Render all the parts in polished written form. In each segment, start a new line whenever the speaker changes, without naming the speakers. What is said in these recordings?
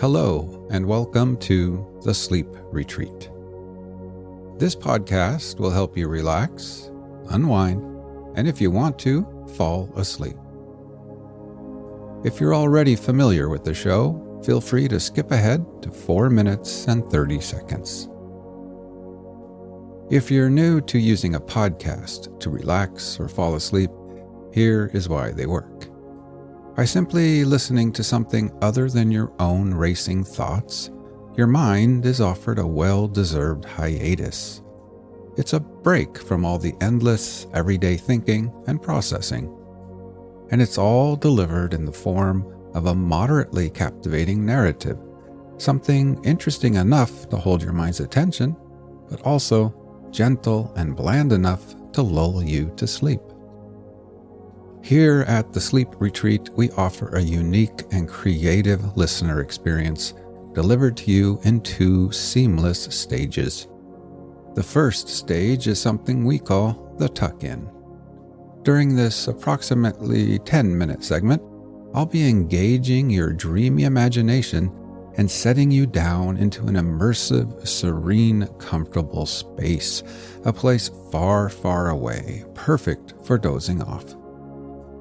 Hello, and welcome to The Sleep Retreat. This podcast will help you relax, unwind, and if you want to, fall asleep. If you're already familiar with the show, feel free to skip ahead to 4 minutes and 30 seconds. If you're new to using a podcast to relax or fall asleep, here is why they work. By simply listening to something other than your own racing thoughts, your mind is offered a well-deserved hiatus. It's a break from all the endless, everyday thinking and processing. And it's all delivered in the form of a moderately captivating narrative, something interesting enough to hold your mind's attention, but also gentle and bland enough to lull you to sleep. Here at the Sleep Retreat, we offer a unique and creative listener experience delivered to you in 2 seamless stages. The first stage is something we call the tuck-in. During this approximately 10-minute segment, I'll be engaging your dreamy imagination and setting you down into an immersive, serene, comfortable space, a place far, far away, perfect for dozing off.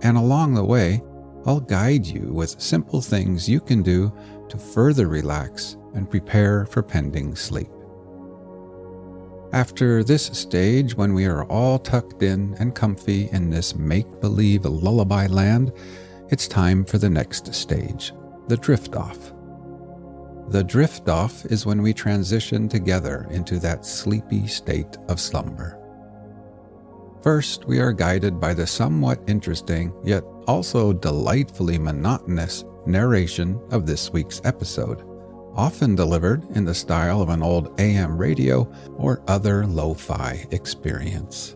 And along the way, I'll guide you with simple things you can do to further relax and prepare for pending sleep. After this stage, when we are all tucked in and comfy in this make-believe lullaby land, it's time for the next stage, the drift-off. The drift-off is when we transition together into that sleepy state of slumber. First, we are guided by the somewhat interesting, yet also delightfully monotonous narration of this week's episode, often delivered in the style of an old AM radio or other lo-fi experience.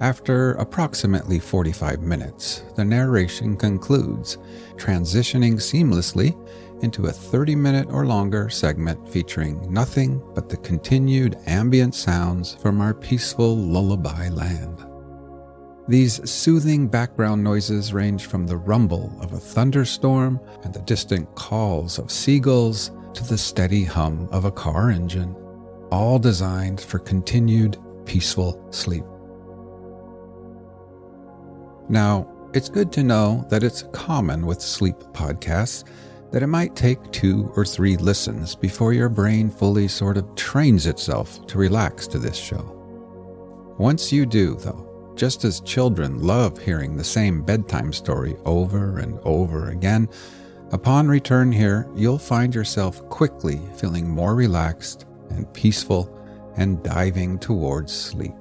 After approximately 45 minutes, the narration concludes, transitioning seamlessly into a 30-minute or longer segment featuring nothing but the continued ambient sounds from our peaceful lullaby land. These soothing background noises range from the rumble of a thunderstorm and the distant calls of seagulls to the steady hum of a car engine, all designed for continued peaceful sleep. Now, it's good to know that it's common with sleep podcasts that it might take 2 or 3 listens before your brain fully sort of trains itself to relax to this show. Once you do, though, just as children love hearing the same bedtime story over and over again, upon return here, you'll find yourself quickly feeling more relaxed and peaceful and diving towards sleep.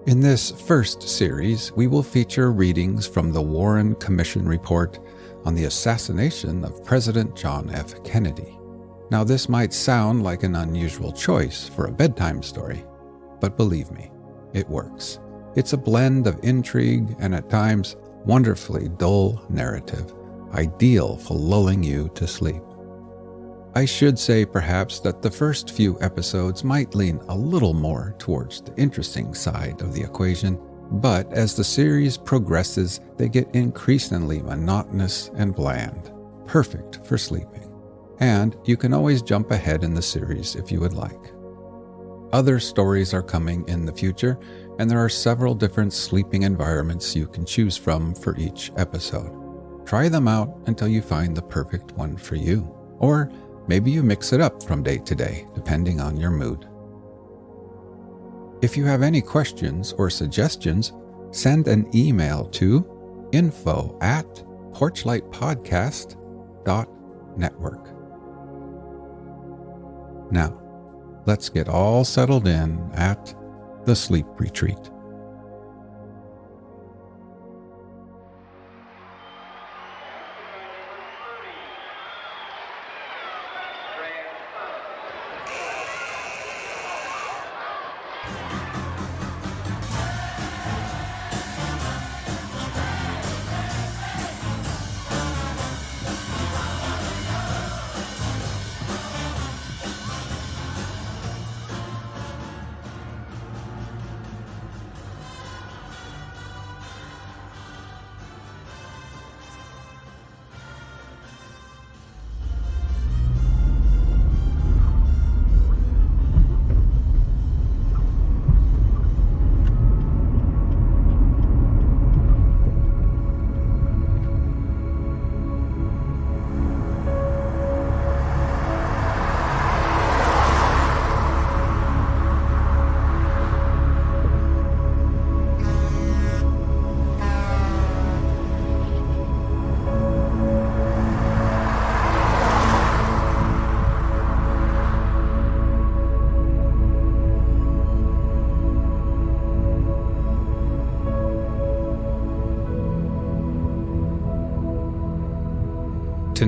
In this first series, we will feature readings from the Warren Commission report on the assassination of President John F. Kennedy. Now, this might sound like an unusual choice for a bedtime story, but believe me, it works. It's a blend of intrigue and at times wonderfully dull narrative, ideal for lulling you to sleep. I should say perhaps that the first few episodes might lean a little more towards the interesting side of the equation, but as the series progresses, they get increasingly monotonous and bland, perfect for sleeping. And you can always jump ahead in the series if you would like. Other stories are coming in the future, and there are several different sleeping environments you can choose from for each episode. Try them out until you find the perfect one for you, or maybe you mix it up from day to day, depending on your mood. If you have any questions or suggestions, send an email to info@porchlightpodcast.network. Now, let's get all settled in at the Sleep Retreat.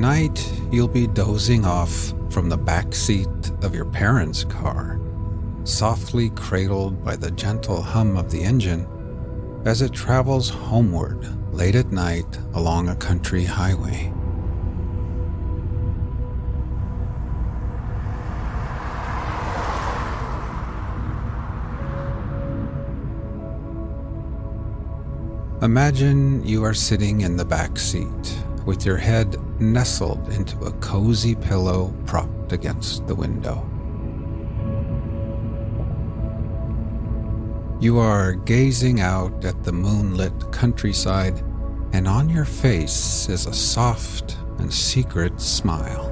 Tonight, you'll be dozing off from the backseat of your parents' car, softly cradled by the gentle hum of the engine as it travels homeward late at night along a country highway. Imagine you are sitting in the back seat with your head nestled into a cozy pillow propped against the window. You are gazing out at the moonlit countryside, and on your face is a soft and secret smile.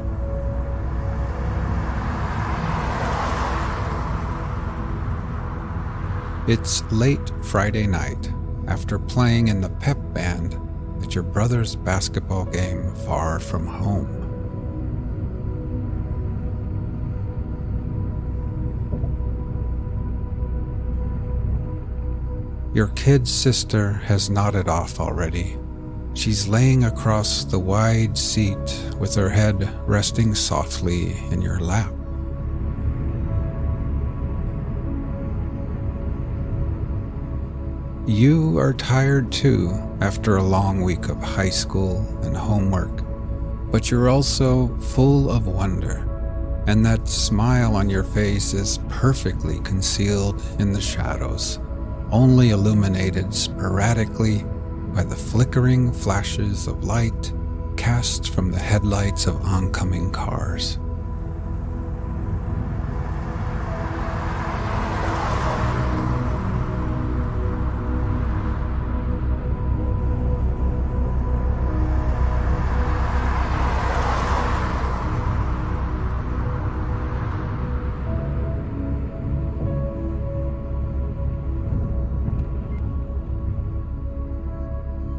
It's late Friday night, after playing in the pep band at your brother's basketball game far from home. Your kid sister has nodded off already. She's laying across the wide seat with her head resting softly in your lap. You are tired too after a long week of high school and homework, but you're also full of wonder, and that smile on your face is perfectly concealed in the shadows, only illuminated sporadically by the flickering flashes of light cast from the headlights of oncoming cars.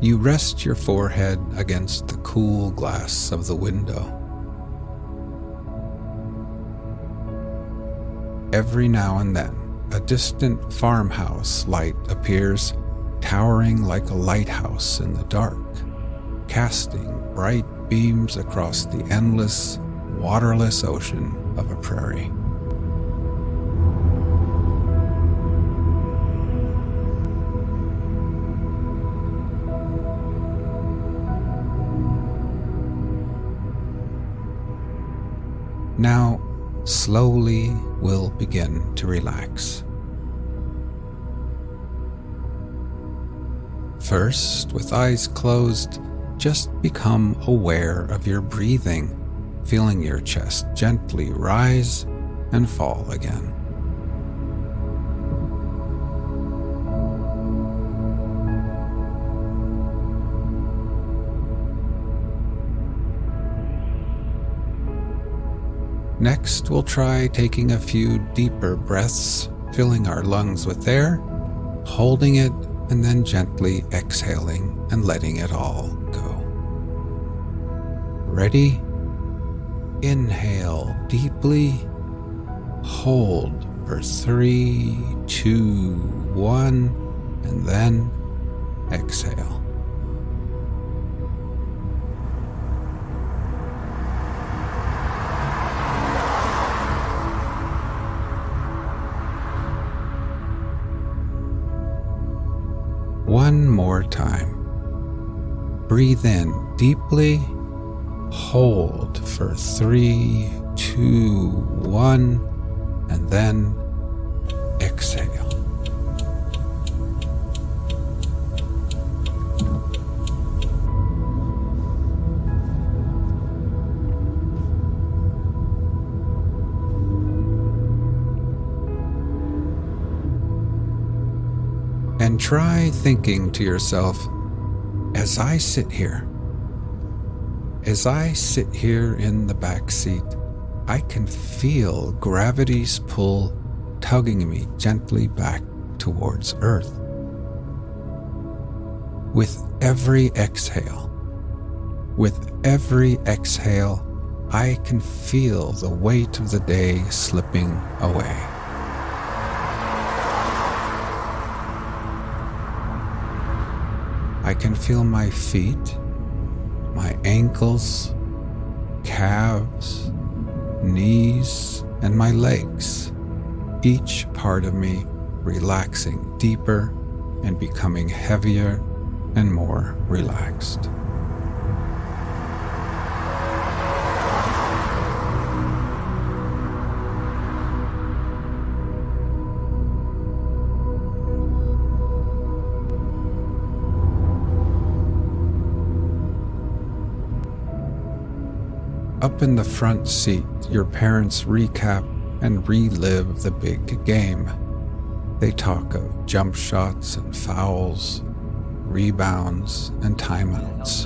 You rest your forehead against the cool glass of the window. Every now and then, a distant farmhouse light appears, towering like a lighthouse in the dark, casting bright beams across the endless, waterless ocean of a prairie. Now, slowly we'll begin to relax. First, with eyes closed, just become aware of your breathing, feeling your chest gently rise and fall again. Next, we'll try taking a few deeper breaths, filling our lungs with air, holding it, and then gently exhaling and letting it all go. Ready? Inhale deeply, hold for 3, 2, 1, and then exhale. One more time. Breathe in deeply, hold for 3, 2, 1, and then exhale. And try thinking to yourself, as I sit here in the back seat, I can feel gravity's pull tugging me gently back towards Earth. With every exhale, I can feel the weight of the day slipping away. I can feel my feet, my ankles, calves, knees, and my legs, each part of me relaxing deeper and becoming heavier and more relaxed. Up in the front seat, your parents recap and relive the big game. They talk of jump shots and fouls, rebounds and timeouts.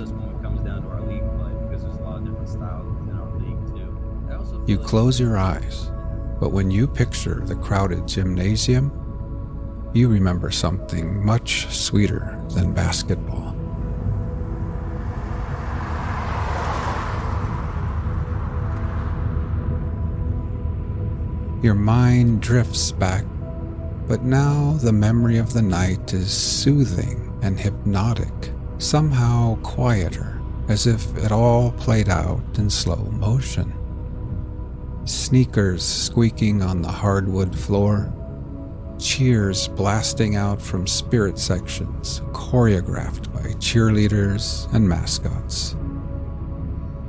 You close your eyes, but when you picture the crowded gymnasium, you remember something much sweeter than basketball. Your mind drifts back, but now the memory of the night is soothing and hypnotic, somehow quieter, as if it all played out in slow motion. Sneakers squeaking on the hardwood floor, cheers blasting out from spirit sections choreographed by cheerleaders and mascots.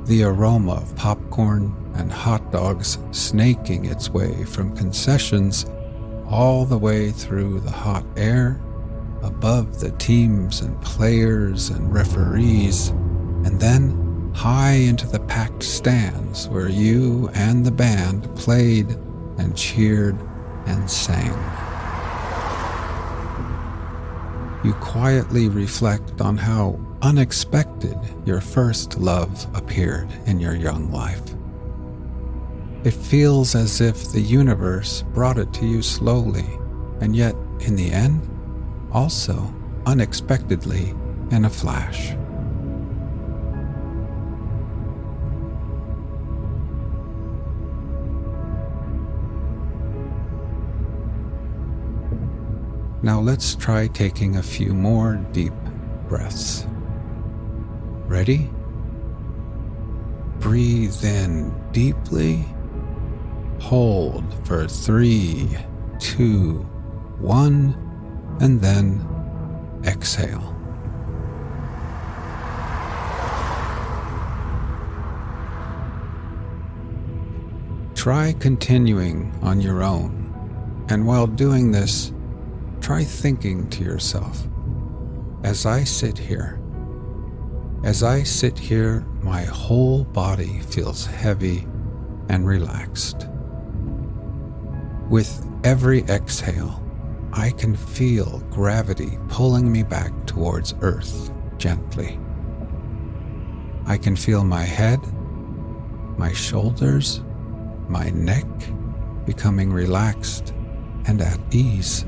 The aroma of popcorn and hot dogs snaking its way from concessions all the way through the hot air, above the teams and players and referees, and then high into the packed stands where you and the band played and cheered and sang. You quietly reflect on how unexpected your first love appeared in your young life. It feels as if the universe brought it to you slowly, and yet, in the end, also unexpectedly in a flash. Now let's try taking a few more deep breaths. Ready? Breathe in deeply. Hold for 3, 2, 1, and then exhale. Try continuing on your own, and while doing this, try thinking to yourself, as I sit here, my whole body feels heavy and relaxed. With every exhale, I can feel gravity pulling me back towards Earth gently. I can feel my head, my shoulders, my neck becoming relaxed and at ease.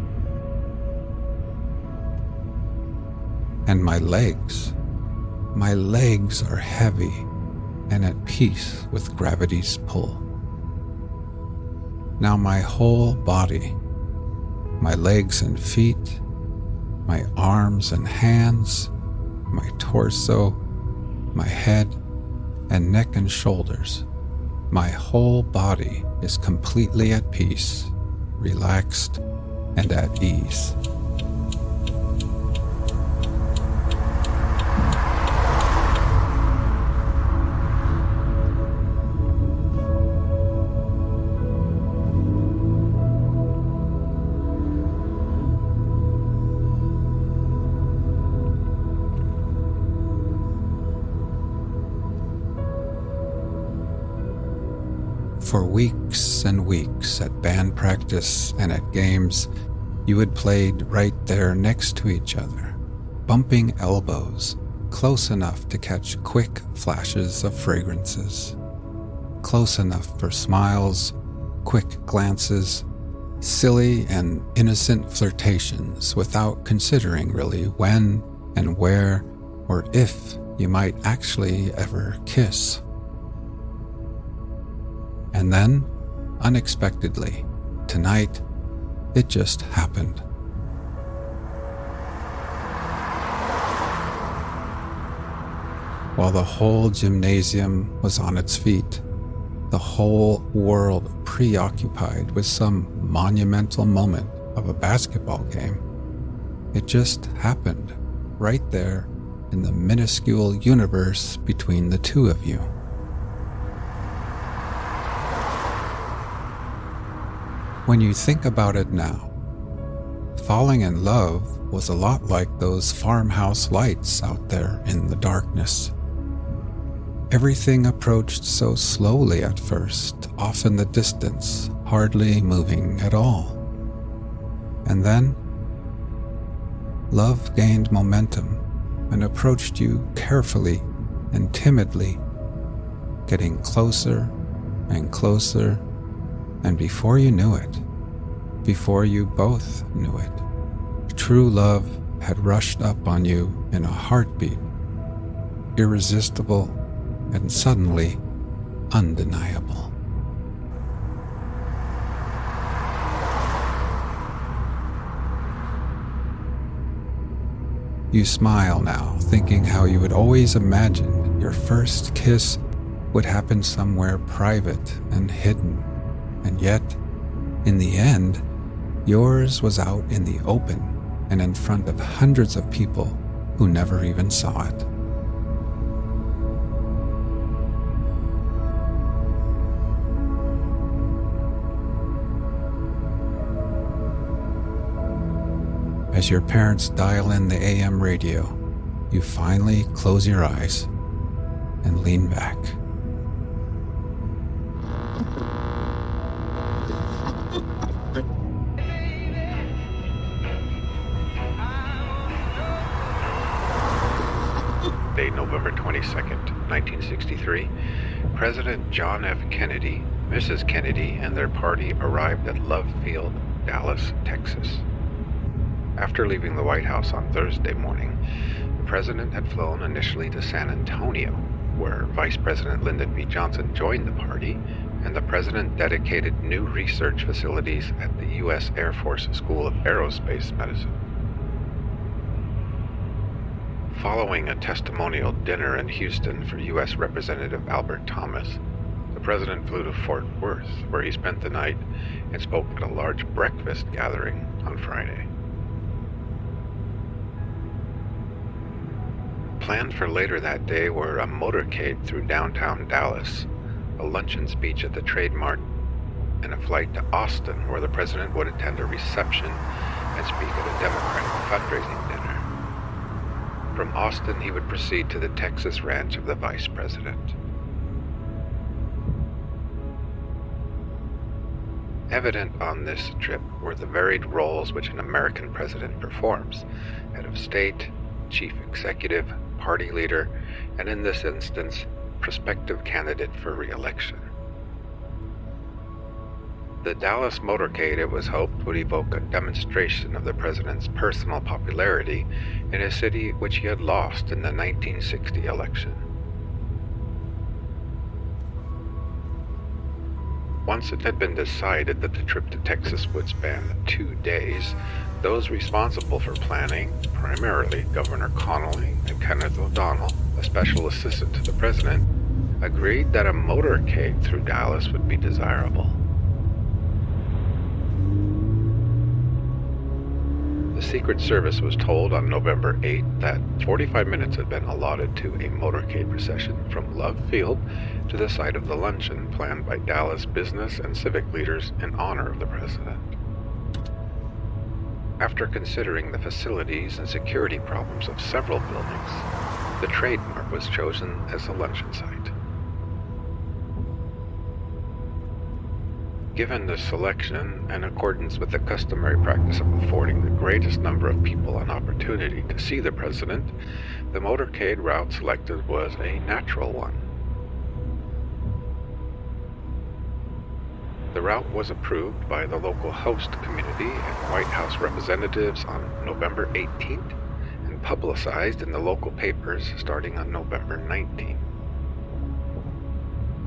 And my legs are heavy and at peace with gravity's pull. Now my whole body, my legs and feet, my arms and hands, my torso, my head and neck and shoulders, my whole body is completely at peace, relaxed, and at ease. For weeks and weeks at band practice and at games, you had played right there next to each other, bumping elbows, close enough to catch quick flashes of fragrances, close enough for smiles, quick glances, silly and innocent flirtations without considering really when and where or if you might actually ever kiss. And then, unexpectedly, tonight, it just happened. while the whole gymnasium was on its feet, the whole world preoccupied with some monumental moment of a basketball game. It just happened right there in the minuscule universe between the two of you. When you think about it now, falling in love was a lot like those farmhouse lights out there in the darkness. Everything approached so slowly at first, off in the distance, hardly moving at all. And then, love gained momentum and approached you carefully and timidly, getting closer and closer, and before you knew it, before you both knew it, true love had rushed up on you in a heartbeat, irresistible and suddenly undeniable. You smile now, thinking how you had always imagined your first kiss would happen somewhere private and hidden, and yet, in the end, yours was out in the open and in front of hundreds of people who never even saw it. As your parents dial in the AM radio, you finally close your eyes and lean back.
Date November 22nd, 1963. President John F. Kennedy, Mrs. Kennedy, and their party arrived at Love Field, Dallas, Texas. After leaving the White House on Thursday morning, the president had flown initially to San Antonio, where Vice President Lyndon B. Johnson joined the party, and the president dedicated new research facilities at the U.S. Air Force School of Aerospace Medicine. Following a testimonial dinner in Houston for U.S. Representative Albert Thomas, the president flew to Fort Worth, where he spent the night and spoke at a large breakfast gathering on Friday. Planned for later that day were a motorcade through downtown Dallas, a luncheon speech at the Trade Mart, and a flight to Austin, where the president would attend a reception and speak at a Democratic fundraising dinner. From Austin, he would proceed to the Texas ranch of the vice president. Evident on this trip were the varied roles which an American president performs: head of state, chief executive, party leader, and in this instance, prospective candidate for re-election. The Dallas motorcade, it was hoped, would evoke a demonstration of the president's personal popularity in a city which he had lost in the 1960 election. Once it had been decided that the trip to Texas would span 2 days, those responsible for planning, primarily Governor Connolly and Kenneth O'Donnell, a special assistant to the president, agreed that a motorcade through Dallas would be desirable. The Secret Service was told on November 8th that 45 minutes had been allotted to a motorcade procession from Love Field to the site of the luncheon planned by Dallas business and civic leaders in honor of the president. After considering the facilities and security problems of several buildings, the Trade Mart was chosen as the luncheon site. Given this selection, in accordance with the customary practice of affording the greatest number of people an opportunity to see the president, the motorcade route selected was a natural one. The route was approved by the local host community and White House representatives on November 18th and publicized in the local papers starting on November 19th.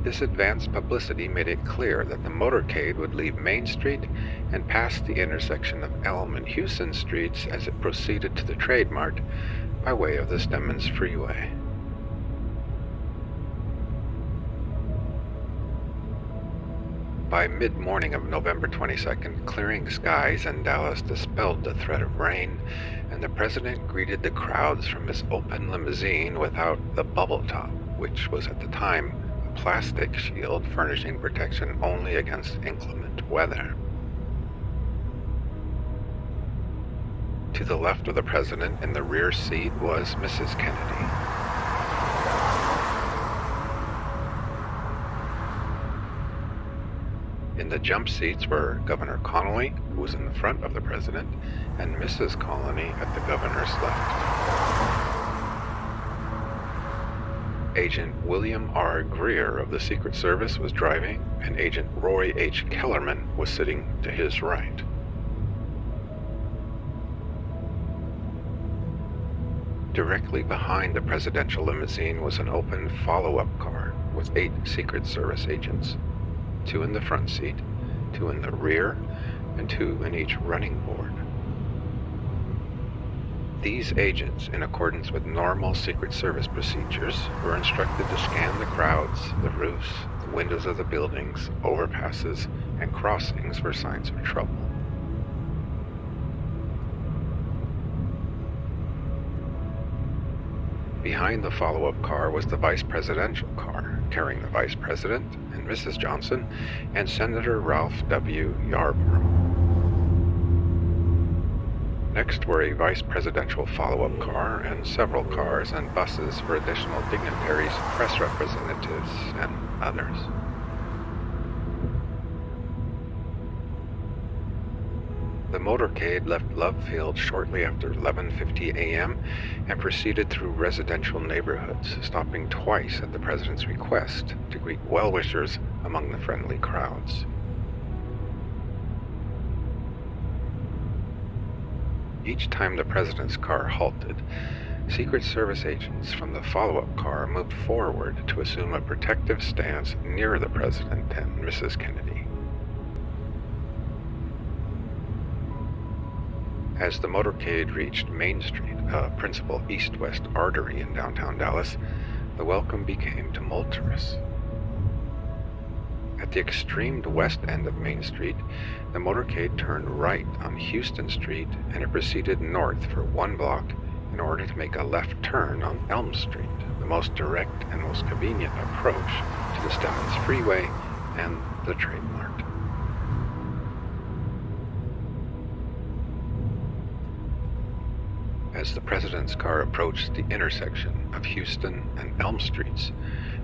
This advanced publicity made it clear that the motorcade would leave Main Street and pass the intersection of Elm and Houston Streets as it proceeded to the Trade Mart by way of the Stemmons Freeway. By mid-morning of November 22nd, clearing skies in Dallas dispelled the threat of rain, and the president greeted the crowds from his open limousine without the bubble top, which was at the time a plastic shield furnishing protection only against inclement weather. To the left of the president in the rear seat was Mrs. Kennedy. In the jump seats were Governor Connolly, who was in the front of the president, and Mrs. Connolly at the governor's left. Agent William R. Greer of the Secret Service was driving, and Agent Roy H. Kellerman was sitting to his right. Directly behind the presidential limousine was an open follow-up car with 8 Secret Service agents. 2 in the front seat, 2 in the rear, and 2 in each running board. These agents, in accordance with normal Secret Service procedures, were instructed to scan the crowds, the roofs, the windows of the buildings, overpasses, and crossings for signs of trouble. Behind the follow-up car was the vice presidential car, carrying the vice president and Mrs. Johnson and Senator Ralph W. Yarborough. Next were a vice presidential follow-up car and several cars and buses for additional dignitaries, press representatives, and others. The motorcade left Love Field shortly after 11:50 a.m. and proceeded through residential neighborhoods, stopping twice at the president's request to greet well-wishers among the friendly crowds. Each time the president's car halted, Secret Service agents from the follow-up car moved forward to assume a protective stance near the president and Mrs. Kennedy. As the motorcade reached Main Street, a principal east-west artery in downtown Dallas, the welcome became tumultuous. At the extreme west end of Main Street, the motorcade turned right on Houston Street and it proceeded north for 1 block in order to make a left turn on Elm Street, the most direct and most convenient approach to the Stemmons Freeway and the Trade Mart. As the president's car approached the intersection of Houston and Elm Streets,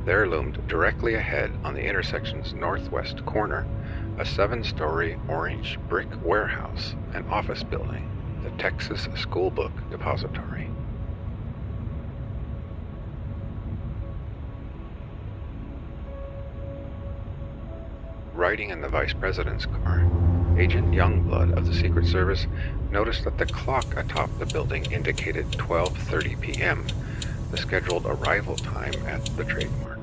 there loomed directly ahead on the intersection's northwest corner a 7-story orange brick warehouse and office building, the Texas School Book Depository. Riding in the vice president's car, Agent Youngblood of the Secret Service noticed that the clock atop the building indicated 12:30 p.m., the scheduled arrival time at the Trade Mart.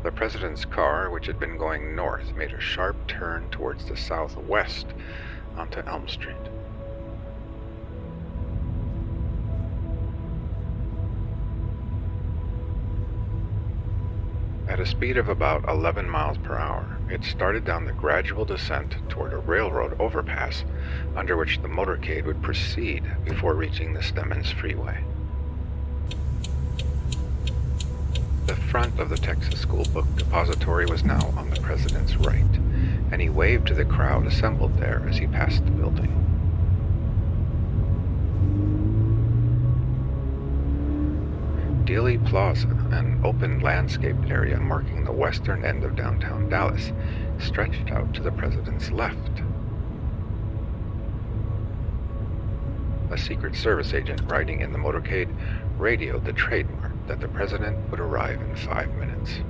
The president's car, which had been going north, made a sharp turn towards the southwest onto Elm Street. At a speed of about 11 miles per hour, it started down the gradual descent toward a railroad overpass under which the motorcade would proceed before reaching the Stemmons Freeway. The front of the Texas School Book Depository was now on the president's right, and he waved to the crowd assembled there as he passed the building. Dealey Plaza, an open landscaped area marking the western end of downtown Dallas, stretched out to the president's left. A Secret Service agent riding in the motorcade radioed the Trade Mart that the president would arrive in 5 minutes.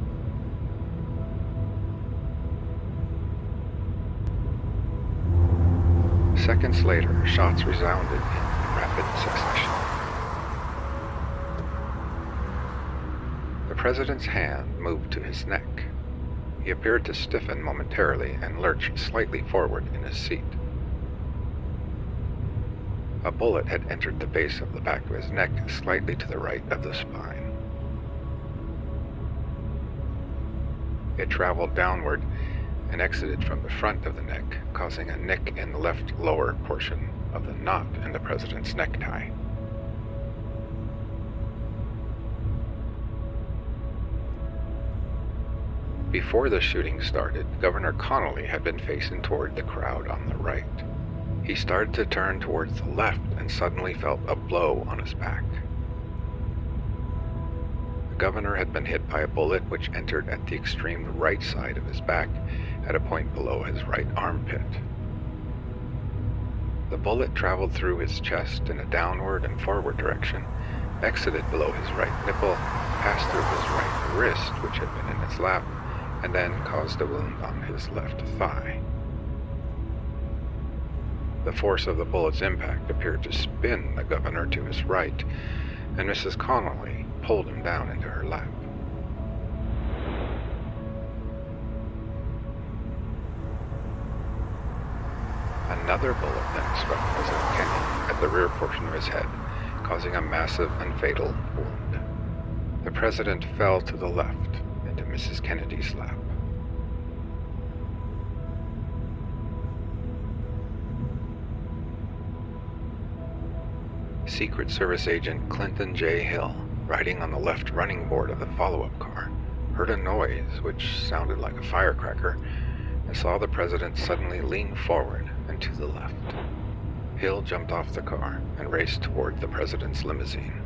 Seconds later, shots resounded in rapid succession. The president's hand moved to his neck. He appeared to stiffen momentarily and lurch slightly forward in his seat. A bullet had entered the base of the back of his neck, slightly to the right of the spine. It traveled downward and exited from the front of the neck, causing a nick in the left lower portion of the knot in the president's necktie. Before the shooting started, Governor Connolly had been facing toward the crowd on the right. He started to turn towards the left and suddenly felt a blow on his back. The governor had been hit by a bullet which entered at the extreme right side of his back at a point below his right armpit. The bullet traveled through his chest in a downward and forward direction, exited below his right nipple, passed through his right wrist, which had been in his lap, and then caused a wound on his left thigh. The force of the bullet's impact appeared to spin the governor to his right, and Mrs. Connolly pulled him down into her lap. Another bullet then struck President Kennedy at the rear portion of his head, causing a massive and fatal wound. The president fell to the left into Mrs. Kennedy's lap. Secret Service agent Clinton J. Hill, riding on the left running board of the follow-up car, heard a noise which sounded like a firecracker and saw the president suddenly lean forward and to the left. Hill jumped off the car and raced toward the president's limousine.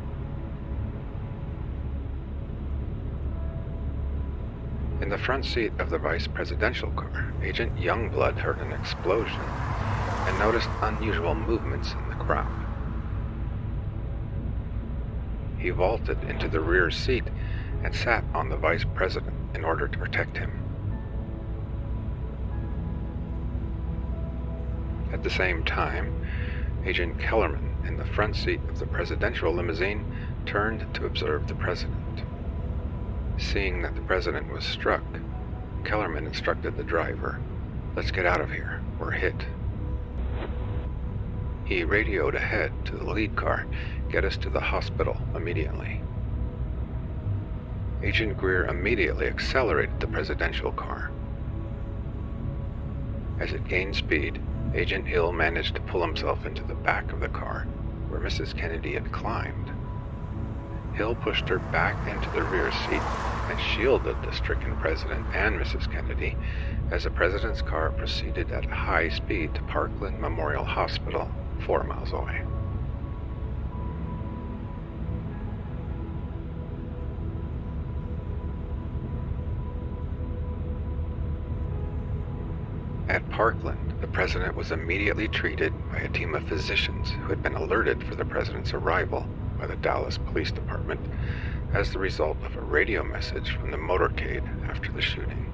In the front seat of the vice presidential car, Agent Youngblood heard an explosion and noticed unusual movements in the crowd. He vaulted into the rear seat and sat on the vice president in order to protect him. At the same time, Agent Kellerman, in the front seat of the presidential limousine, turned to observe the president. Seeing that the president was struck, Kellerman instructed the driver, "Let's get out of here, we're hit." He radioed ahead to the lead car, "Get us to the hospital immediately." Agent Greer immediately accelerated the presidential car. As it gained speed, Agent Hill managed to pull himself into the back of the car, where Mrs. Kennedy had climbed. Hill pushed her back into the rear seat and shielded the stricken president and Mrs. Kennedy as the president's car proceeded at high speed to Parkland Memorial Hospital, 4 miles away. At Parkland, the president was immediately treated by a team of physicians who had been alerted for the president's arrival by the Dallas Police Department as the result of a radio message from the motorcade after the shooting.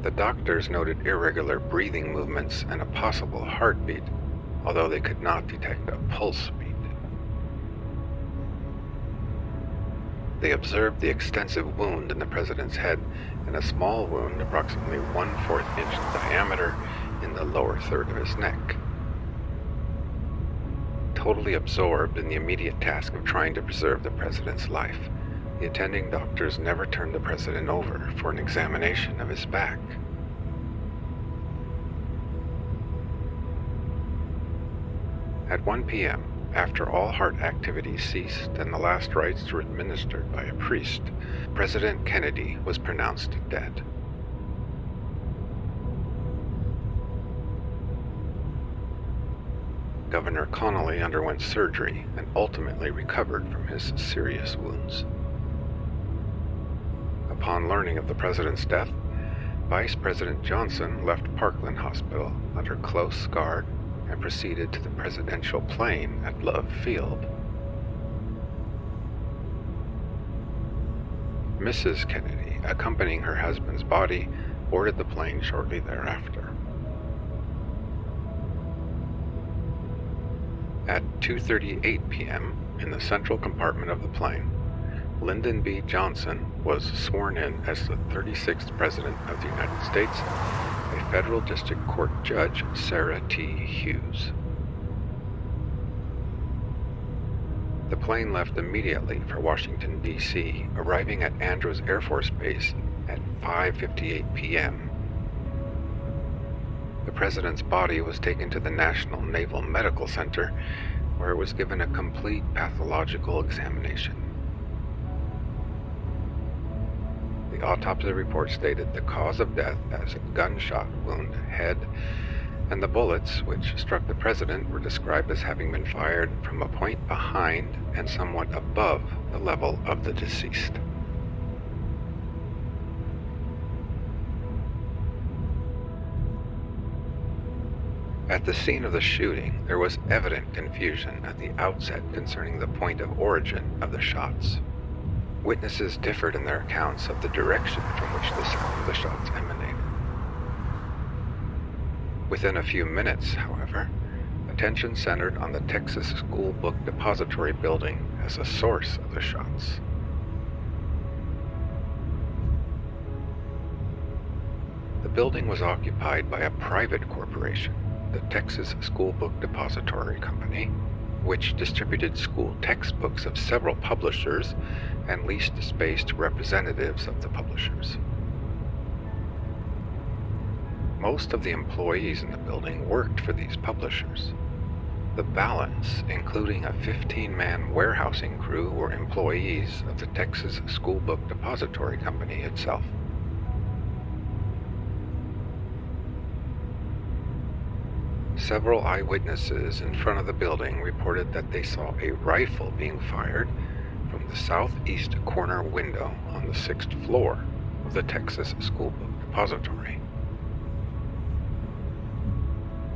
The doctors noted irregular breathing movements and a possible heartbeat, although they could not detect a pulse beat. They observed the extensive wound in the president's head and a small wound approximately 1/4 inch diameter in the lower third of his neck. Totally absorbed in the immediate task of trying to preserve the president's life, the attending doctors never turned the president over for an examination of his back. At 1 p.m., after all heart activity ceased and the last rites were administered by a priest, President Kennedy was pronounced dead. Governor Connolly underwent surgery and ultimately recovered from his serious wounds. Upon learning of the president's death, Vice President Johnson left Parkland Hospital under close guard and proceeded to the presidential plane at Love Field. Mrs. Kennedy, accompanying her husband's body, boarded the plane shortly thereafter. At 2:38 p.m., in the central compartment of the plane, Lyndon B. Johnson was sworn in as the 36th President of the United States by Federal District Court Judge Sarah T. Hughes. The plane left immediately for Washington, D.C., arriving at Andrews Air Force Base at 5:58 p.m. The president's body was taken to the National Naval Medical Center, where it was given a complete pathological examination. The autopsy report stated the cause of death as a gunshot wound head, and the bullets which struck the president were described as having been fired from a point behind and somewhat above the level of the deceased. At the scene of the shooting, there was evident confusion at the outset concerning the point of origin of the shots. Witnesses differed in their accounts of the direction from which the sound of the shots emanated. Within a few minutes, however, attention centered on the Texas School Book Depository building as a source of the shots. The building was occupied by a private corporation, the Texas School Book Depository Company, which distributed school textbooks of several publishers and leased space to representatives of the publishers. Most of the employees in the building worked for these publishers. The balance, including a 15-man warehousing crew, were employees of the Texas School Book Depository Company itself. Several eyewitnesses in front of the building reported that they saw a rifle being fired from the southeast corner window on the 6th floor of the Texas School Book Depository.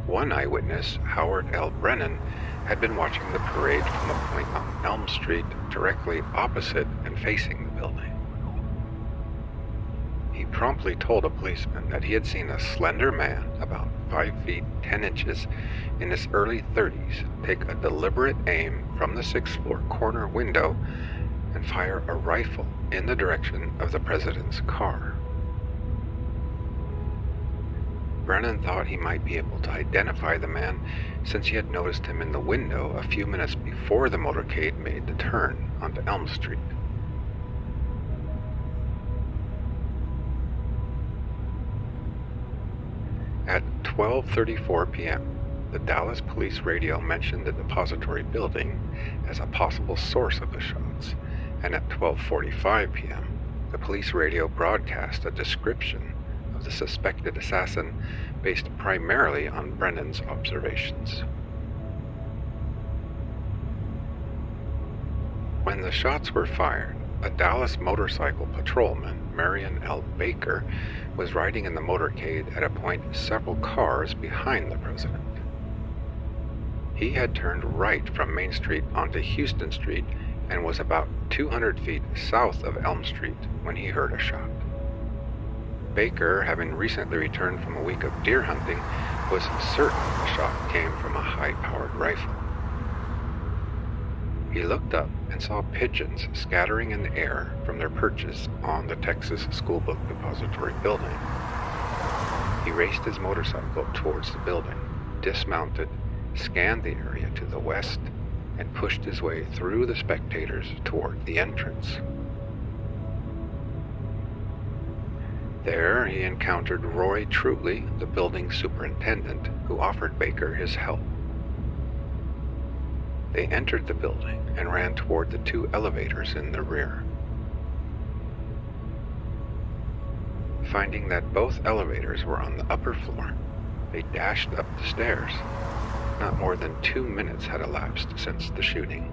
One eyewitness, Howard L. Brennan, had been watching the parade from a point on Elm Street directly opposite and facing the building. He promptly told a policeman that he had seen a slender man, about 5 feet 10 inches, in his early 30s, take a deliberate aim from the 6th floor corner window and fire a rifle in the direction of the president's car. Brennan thought he might be able to identify the man since he had noticed him in the window a few minutes before the motorcade made the turn onto Elm Street. At 12:34 p.m., the Dallas police radio mentioned the depository building as a possible source of the shots, and at 12:45 p.m., the police radio broadcast a description of the suspected assassin based primarily on Brennan's observations. When the shots were fired, a Dallas motorcycle patrolman, Marion L. Baker, was riding in the motorcade at a point several cars behind the president. He had turned right from Main Street onto Houston Street and was about 200 feet south of Elm Street when he heard a shot. Baker, having recently returned from a week of deer hunting, was certain the shot came from a high-powered rifle. He looked up and saw pigeons scattering in the air from their perches on the Texas School Book Depository building. He raced his motorcycle towards the building, dismounted, scanned the area to the west, and pushed his way through the spectators toward the entrance. There, he encountered Roy Trugley, the building superintendent, who offered Baker his help. They entered the building and ran toward the 2 elevators in the rear. Finding that both elevators were on the upper floor, they dashed up the stairs. Not more than 2 minutes had elapsed since the shooting.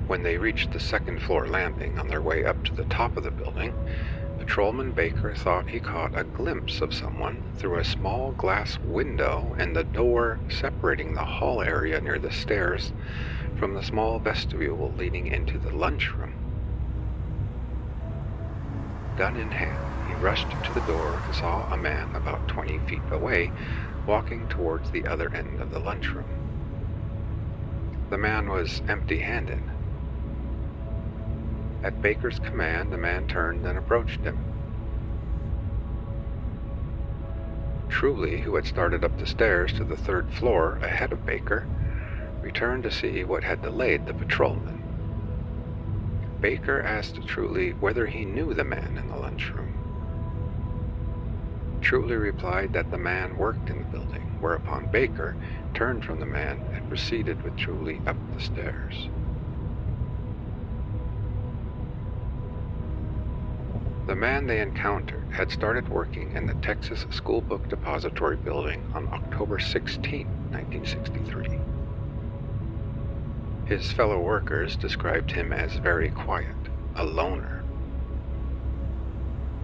When they reached the 2nd floor landing on their way up to the top of the building, Patrolman Baker thought he caught a glimpse of someone through a small glass window in the door separating the hall area near the stairs from the small vestibule leading into the lunchroom. Gun in hand, he rushed to the door and saw a man about 20 feet away walking towards the other end of the lunchroom. The man was empty-handed. At Baker's command, the man turned and approached him. Truly, who had started up the stairs to the 3rd floor ahead of Baker, returned to see what had delayed the patrolman. Baker asked Truly whether he knew the man in the lunchroom. Truly replied that the man worked in the building, whereupon Baker turned from the man and proceeded with Truly up the stairs. The man they encountered had started working in the Texas School Book Depository building on October 16, 1963. His fellow workers described him as very quiet, a loner.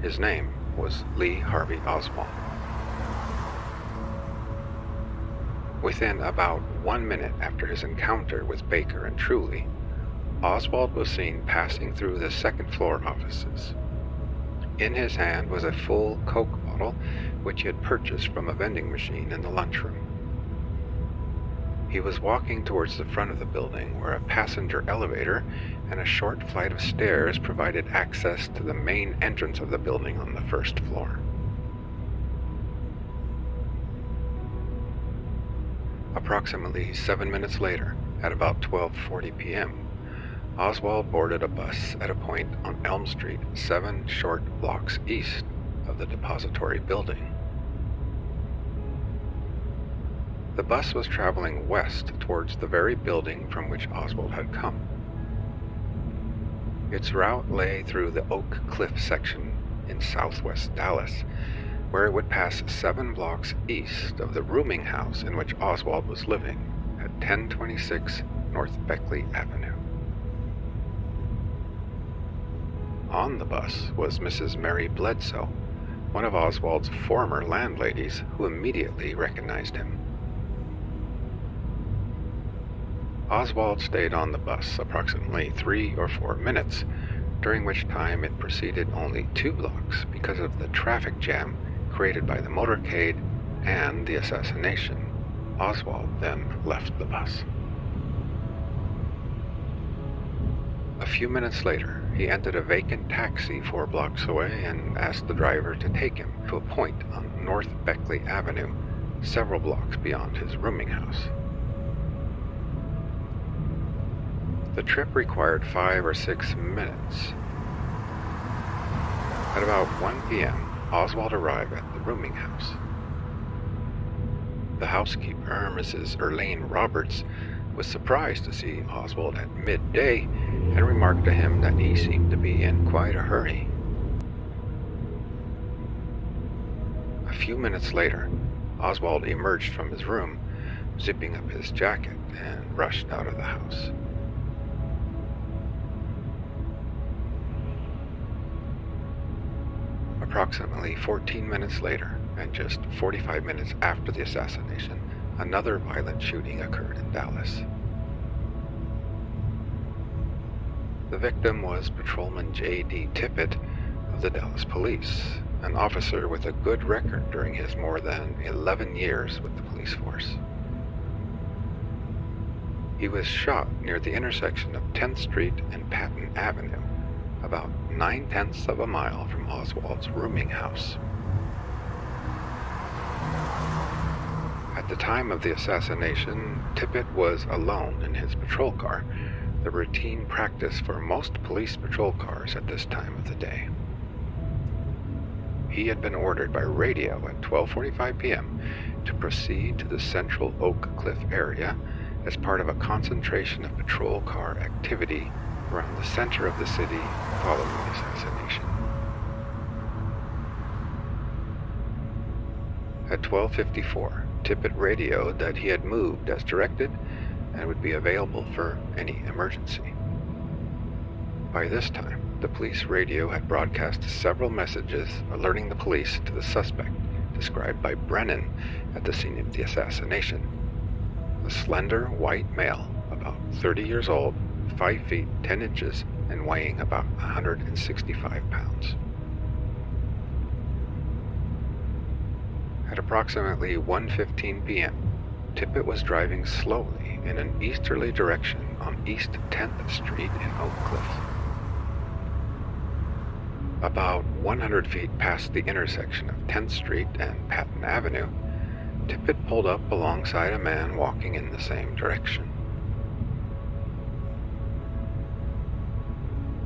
His name was Lee Harvey Oswald. Within about 1 minute after his encounter with Baker and Truly, Oswald was seen passing through the 2nd floor offices. In his hand was a full Coke bottle, which he had purchased from a vending machine in the lunchroom. He was walking towards the front of the building, where a passenger elevator and a short flight of stairs provided access to the main entrance of the building on the 1st floor. Approximately 7 minutes later, at about 12:40 p.m., Oswald boarded a bus at a point on Elm Street, 7 short blocks east of the depository building. The bus was traveling west towards the very building from which Oswald had come. Its route lay through the Oak Cliff section in southwest Dallas, where it would pass 7 blocks east of the rooming house in which Oswald was living at 1026 North Beckley Avenue. On the bus was Mrs. Mary Bledsoe, one of Oswald's former landladies, who immediately recognized him. Oswald stayed on the bus approximately 3 or 4 minutes, during which time it proceeded only 2 blocks because of the traffic jam created by the motorcade and the assassination. Oswald then left the bus. A few minutes later, he entered a vacant taxi 4 blocks away and asked the driver to take him to a point on North Beckley Avenue, several blocks beyond his rooming house. The trip required 5 or 6 minutes. At about 1 p.m., Oswald arrived at the rooming house. The housekeeper, Mrs. Erlene Roberts, was surprised to see Oswald at midday and remarked to him that he seemed to be in quite a hurry. A few minutes later, Oswald emerged from his room, zipping up his jacket, and rushed out of the house. Approximately 14 minutes later, and just 45 minutes after the assassination, another violent shooting occurred in Dallas. The victim was Patrolman J.D. Tippit of the Dallas Police, an officer with a good record during his more than 11 years with the police force. He was shot near the intersection of 10th Street and Patton Avenue, about 9/10 of a mile from Oswald's rooming house. At the time of the assassination, Tippit was alone in his patrol car, the routine practice for most police patrol cars at this time of the day. He had been ordered by radio at 12:45 p.m. to proceed to the central Oak Cliff area as part of a concentration of patrol car activity around the center of the city following the assassination. At 12:54, Tippit radioed that he had moved as directed and would be available for any emergency. By this time, the police radio had broadcast several messages alerting the police to the suspect described by Brennan at the scene of the assassination. A slender white male, about 30 years old, 5 feet 10 inches, and weighing about 165 pounds. At approximately 1:15 p.m., Tippit was driving slowly in an easterly direction on East 10th Street in Oak Cliff. About 100 feet past the intersection of 10th Street and Patton Avenue, Tippit pulled up alongside a man walking in the same direction.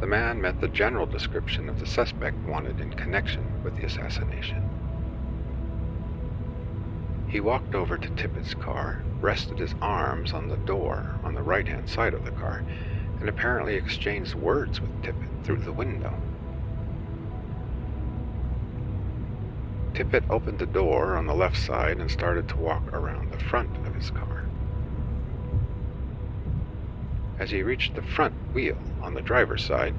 The man met the general description of the suspect wanted in connection with the assassination. He walked over to Tippit's car, rested his arms on the door on the right-hand side of the car, and apparently exchanged words with Tippit through the window. Tippit opened the door on the left side and started to walk around the front of his car. As he reached the front wheel on the driver's side,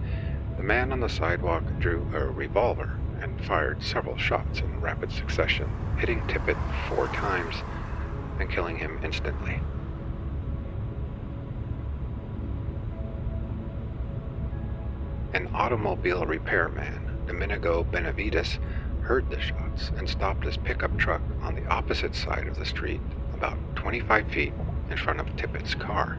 the man on the sidewalk drew a revolver and fired several shots in rapid succession, hitting Tippit 4 times and killing him instantly. An automobile repairman, Domenico Benavides, heard the shots and stopped his pickup truck on the opposite side of the street, about 25 feet in front of Tippit's car.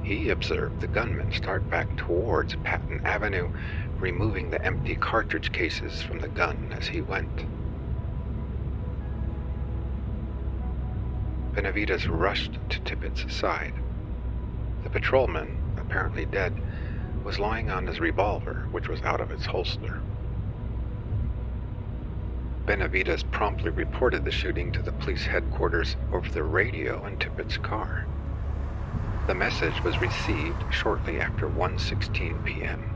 He observed the gunman start back towards Patton Avenue, removing the empty cartridge cases from the gun as he went. Benavides rushed to Tippit's side. The patrolman, apparently dead, was lying on his revolver, which was out of its holster. Benavides promptly reported the shooting to the police headquarters over the radio in Tippit's car. The message was received shortly after 1:16 p.m.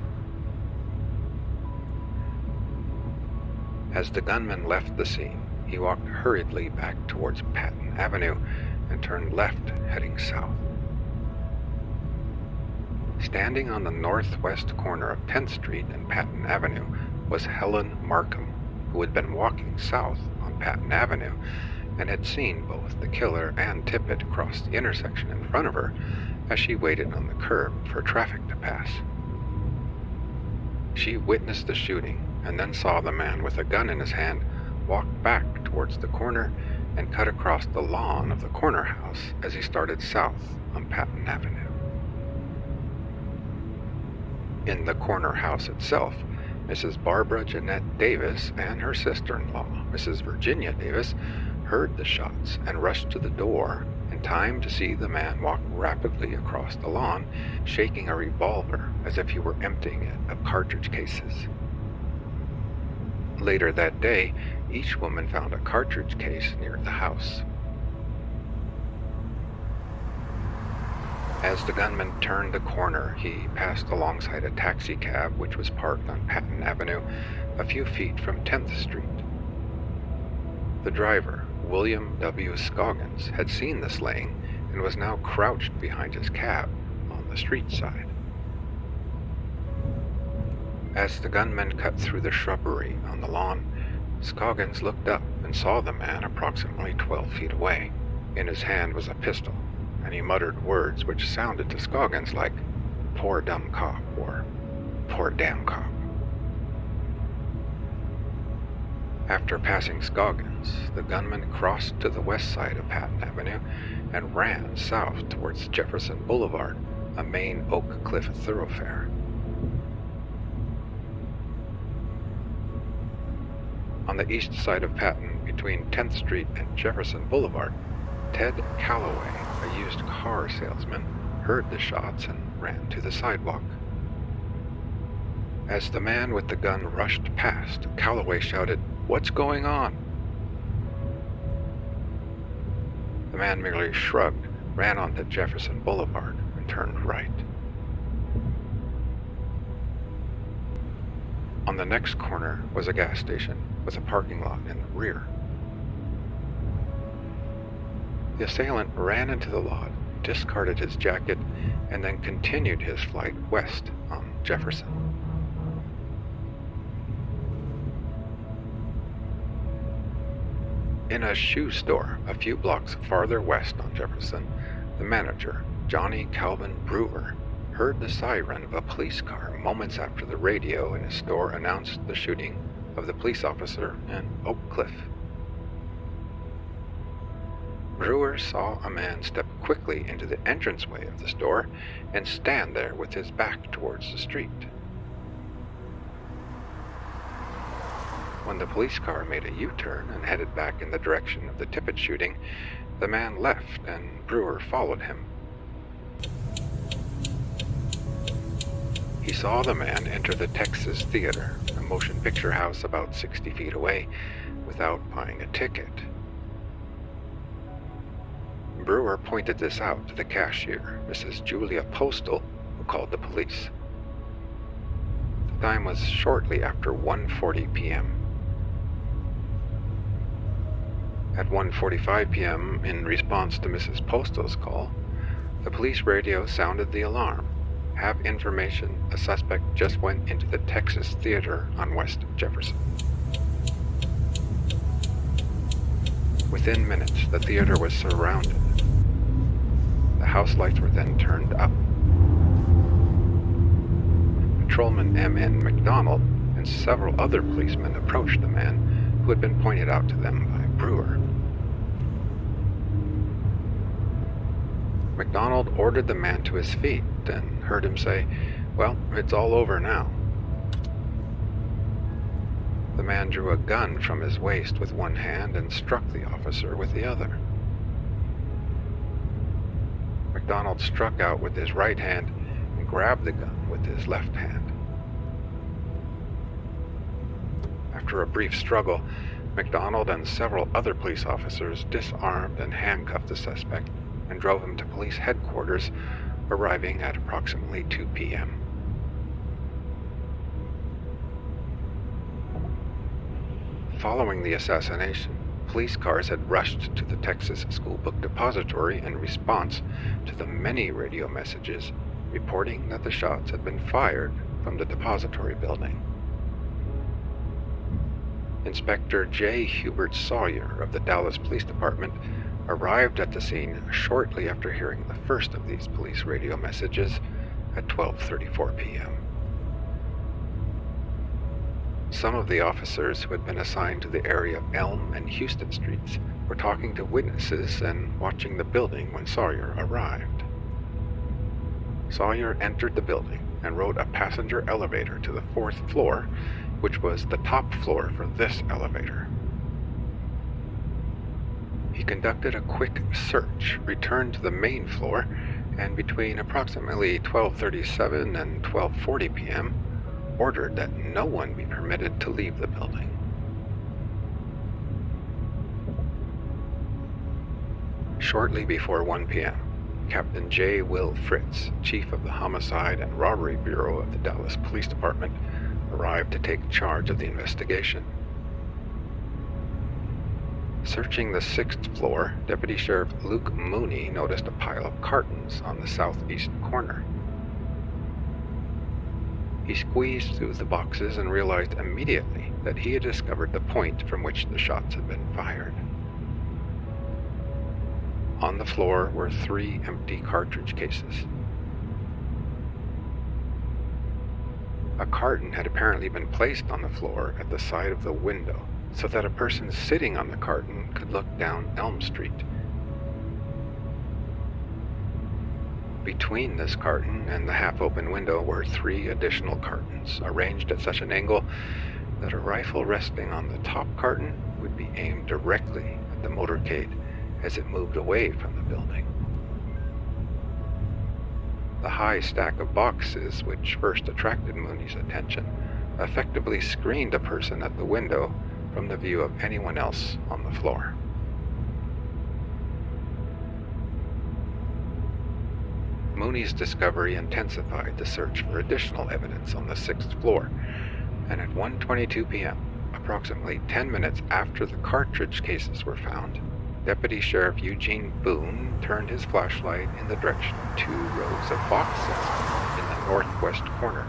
As the gunman left the scene, he walked hurriedly back towards Patton Avenue and turned left, heading south. Standing on the northwest corner of 10th Street and Patton Avenue was Helen Markham, who had been walking south on Patton Avenue and had seen both the killer and Tippit cross the intersection in front of her as she waited on the curb for traffic to pass. She witnessed the shooting and then saw the man with a gun in his hand walk back towards the corner and cut across the lawn of the corner house as he started south on Patton Avenue. In the corner house itself, Mrs. Barbara Jeanette Davis and her sister-in-law, Mrs. Virginia Davis, heard the shots and rushed to the door in time to see the man walk rapidly across the lawn, shaking a revolver as if he were emptying it of cartridge cases. Later that day, each woman found a cartridge case near the house. As the gunman turned the corner, he passed alongside a taxi cab which was parked on Patton Avenue a few feet from 10th Street. The driver, William W. Scoggins, had seen the slaying and was now crouched behind his cab on the street side. As the gunman cut through the shrubbery on the lawn, Scoggins looked up and saw the man approximately 12 feet away. In his hand was a pistol, and he muttered words which sounded to Scoggins like, "Poor dumb cop," or "Poor damn cop." After passing Scoggins, the gunman crossed to the west side of Patton Avenue and ran south towards Jefferson Boulevard, a main Oak Cliff thoroughfare. On the east side of Patton, between 10th Street and Jefferson Boulevard, Ted Calloway, a used car salesman, heard the shots and ran to the sidewalk. As the man with the gun rushed past, Calloway shouted, "What's going on?" The man merely shrugged, ran onto Jefferson Boulevard, and turned right. On the next corner was a gas station with a parking lot in the rear. The assailant ran into the lot, discarded his jacket, and then continued his flight west on Jefferson. In a shoe store a few blocks farther west on Jefferson, the manager, Johnny Calvin Brewer, heard the siren of a police car moments after the radio in his store announced the shooting of the police officer in Oak Cliff. Brewer saw a man step quickly into the entranceway of the store and stand there with his back towards the street. When the police car made a U-turn and headed back in the direction of the Tippett shooting, the man left and Brewer followed him. He saw the man enter the Texas Theater, a motion picture house about 60 feet away, without buying a ticket. Brewer pointed this out to the cashier, Mrs. Julia Postal, who called the police. The time was shortly after 1:40 p.m. At 1:45 p.m., in response to Mrs. Postal's call, the police radio sounded the alarm. Have information, a suspect just went into the Texas Theater on West Jefferson. Within minutes, the theater was surrounded. The house lights were then turned up. Patrolman M.N. McDonald and several other policemen approached the man who had been pointed out to them by Brewer. McDonald ordered the man to his feet and heard him say, "Well, it's all over now." The man drew a gun from his waist with one hand and struck the officer with the other. McDonald struck out with his right hand and grabbed the gun with his left hand. After a brief struggle, McDonald and several other police officers disarmed and handcuffed the suspect and drove him to police headquarters, arriving at approximately 2 p.m. Following the assassination, police cars had rushed to the Texas School Book Depository in response to the many radio messages reporting that the shots had been fired from the depository building. Inspector J. Hubert Sawyer of the Dallas Police Department arrived at the scene shortly after hearing the first of these police radio messages at 12:34 p.m. Some of the officers who had been assigned to the area of Elm and Houston Streets were talking to witnesses and watching the building when Sawyer arrived. Sawyer entered the building and rode a passenger elevator to the 4th floor, which was the top floor for this elevator. He conducted a quick search, returned to the main floor, and between approximately 12:37 and 12:40 p.m., ordered that no one be permitted to leave the building. Shortly before 1 p.m., Captain J. Will Fritz, Chief of the Homicide and Robbery Bureau of the Dallas Police Department, arrived to take charge of the investigation. Searching the 6th floor, Deputy Sheriff Luke Mooney noticed a pile of cartons on the southeast corner. He squeezed through the boxes and realized immediately that he had discovered the point from which the shots had been fired. On the floor were 3 empty cartridge cases. A carton had apparently been placed on the floor at the side of the window, so that a person sitting on the carton could look down Elm Street. Between this carton and the half-open window were 3 additional cartons, arranged at such an angle that a rifle resting on the top carton would be aimed directly at the motorcade as it moved away from the building. The high stack of boxes, which first attracted Mooney's attention, effectively screened a person at the window from the view of anyone else on the floor. Mooney's discovery intensified the search for additional evidence on the 6th floor, and at 1:22 p.m., approximately 10 minutes after the cartridge cases were found, Deputy Sheriff Eugene Boone turned his flashlight in the direction of 2 rows of boxes in the northwest corner.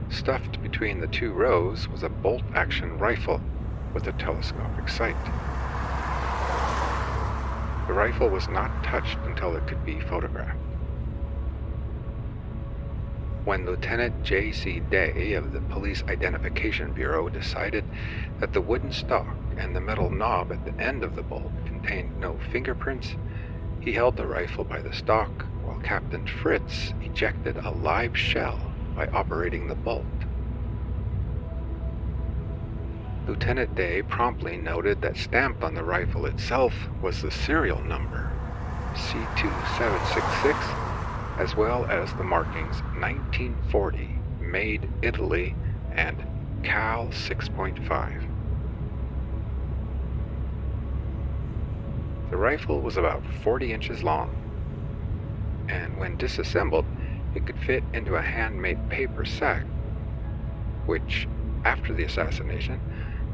Stuffed between the 2 rows was a bolt-action rifle with a telescopic sight. The rifle was not touched until it could be photographed. When Lieutenant J.C. Day of the Police Identification Bureau decided that the wooden stock and the metal knob at the end of the bolt contained no fingerprints, he held the rifle by the stock while Captain Fritz ejected a live shell by operating the bolt. Lieutenant Day promptly noted that stamped on the rifle itself was the serial number, C2766, as well as the markings 1940, Made Italy, and Cal 6.5. The rifle was about 40 inches long, and when disassembled, it could fit into a handmade paper sack, which, after the assassination,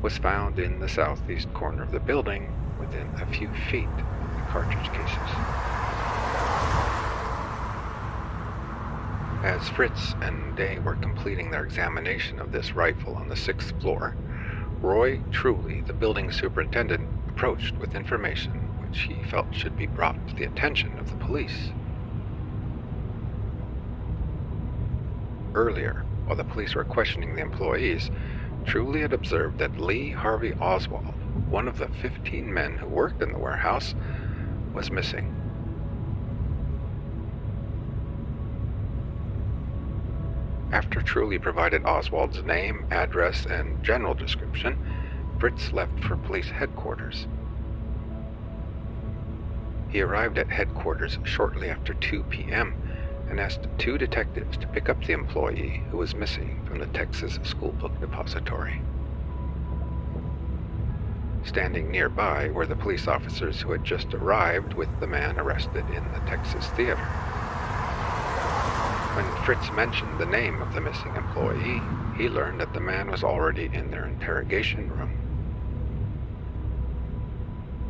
was found in the southeast corner of the building within a few feet of the cartridge cases. As Fritz and Day were completing their examination of this rifle on the 6th floor, Roy Truly, the building superintendent, approached with information which he felt should be brought to the attention of the police. Earlier, while the police were questioning the employees, Truly had observed that Lee Harvey Oswald, one of the 15 men who worked in the warehouse, was missing. After Truly provided Oswald's name, address, and general description, Fritz left for police headquarters. He arrived at headquarters shortly after 2 p.m. and asked 2 detectives to pick up the employee who was missing from the Texas School Book Depository. Standing nearby were the police officers who had just arrived with the man arrested in the Texas Theater. When Fritz mentioned the name of the missing employee, he learned that the man was already in their interrogation room.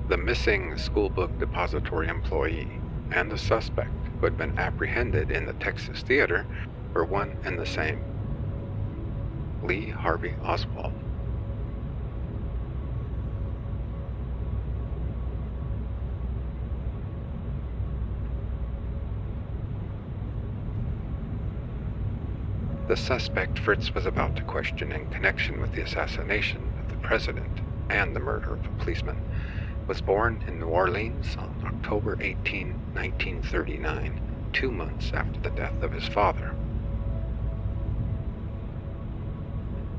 The missing School Book Depository employee and the suspect who had been apprehended in the Texas Theater were one and the same: Lee Harvey Oswald. The suspect Fritz was about to question in connection with the assassination of the president and the murder of a policeman was born in New Orleans on October 18, 1939, 2 months after the death of his father.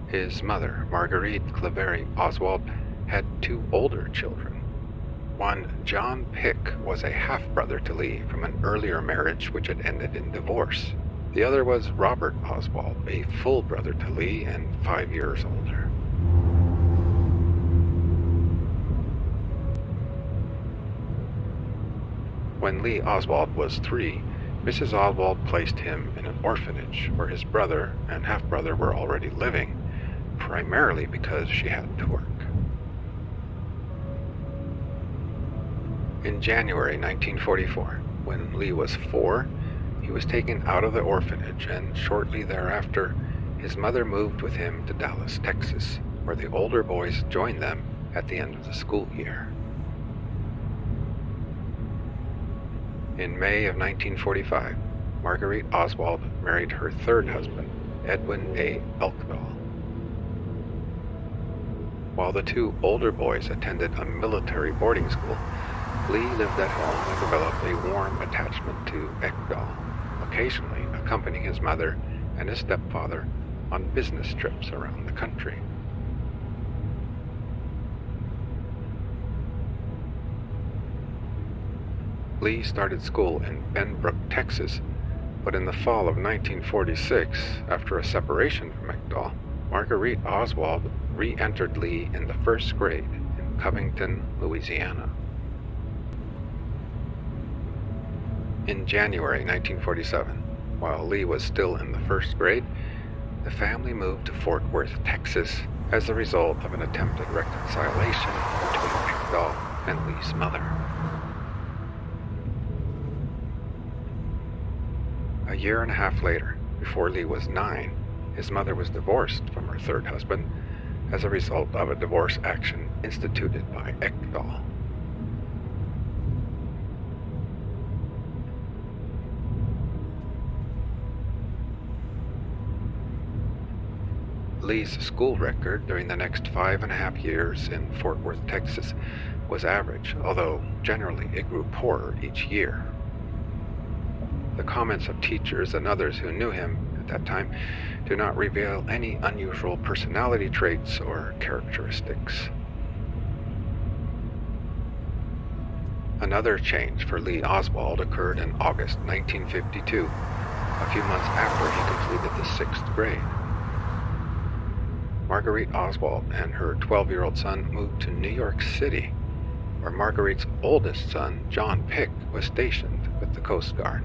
His mother, Marguerite Claverie Oswald, had 2 older children. One, John Pick, was a half-brother to Lee from an earlier marriage which had ended in divorce. The other was Robert Oswald, a full brother to Lee and 5 years older. When Lee Oswald was 3, Mrs. Oswald placed him in an orphanage where his brother and half-brother were already living, primarily because she had to work. In January 1944, when Lee was 4, he was taken out of the orphanage, and shortly thereafter, his mother moved with him to Dallas, Texas, where the older boys joined them at the end of the school year. In May of 1945, Marguerite Oswald married her 3rd husband, Edwin A. Elkdahl. While the 2 older boys attended a military boarding school, Lee lived at home and developed a warm attachment to Ekdahl, occasionally accompanying his mother and his stepfather on business trips around the country. Lee started school in Benbrook, Texas, but in the fall of 1946, after a separation from Ekdahl, Marguerite Oswald re-entered Lee in the 1st grade in Covington, Louisiana. In January 1947, while Lee was still in the 1st grade, the family moved to Fort Worth, Texas, as a result of an attempted reconciliation between Ekdahl and Lee's mother. A year and a half later, before Lee was 9, his mother was divorced from her 3rd husband as a result of a divorce action instituted by Ekdahl. Lee's school record during the next 5.5 years in Fort Worth, Texas, was average, although generally it grew poorer each year. The comments of teachers and others who knew him at that time do not reveal any unusual personality traits or characteristics. Another change for Lee Oswald occurred in August 1952, a few months after he completed the 6th grade. Marguerite Oswald and her 12-year-old son moved to New York City, where Marguerite's oldest son, John Pick, was stationed with the Coast Guard.